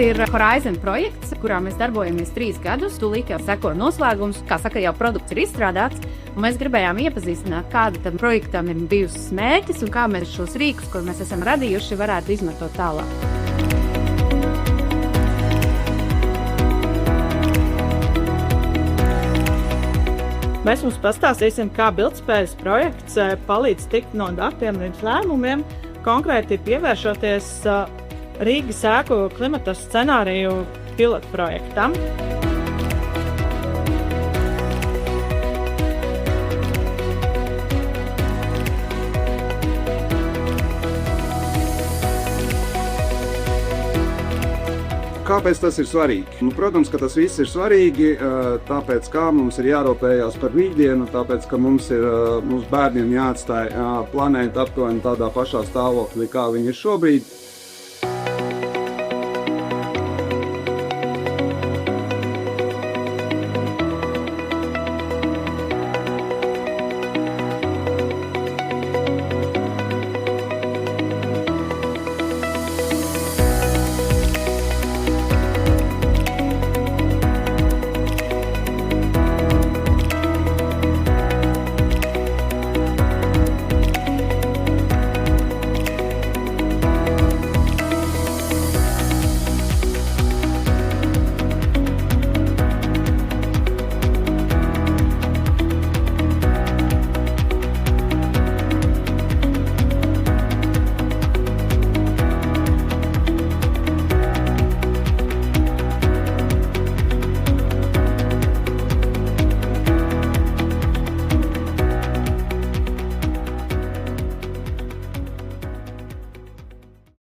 ir Horizon projekts, kurā mēs darbojamies 3 gadus. Tūlīt jau seko noslēgums, kā saka, jau produkts ir izstrādāts. Un mēs gribējām iepazīstināt, kāda tam projektam ir bijusi mērķis un kā mēs šos rīkus, ko mēs esam radījuši, varētu izmantot tālāk. Mēs jums pastāstīsim, kā bildspējas projekts palīdz tikt no datiem līdz lēmumiem, konkrēti pievēršoties Rīgas ēku klimata scenāriju pilotprojektam. Kāpēc tas ir svarīgi? Protams, ka tas viss ir svarīgi, tāpēc, kā mums ir jārūpējās par rītdienu, tāpēc, ka mums bērniem jāatstāj planēta aptuveni tādā pašā stāvoklī, kā viņi ir šobrīd.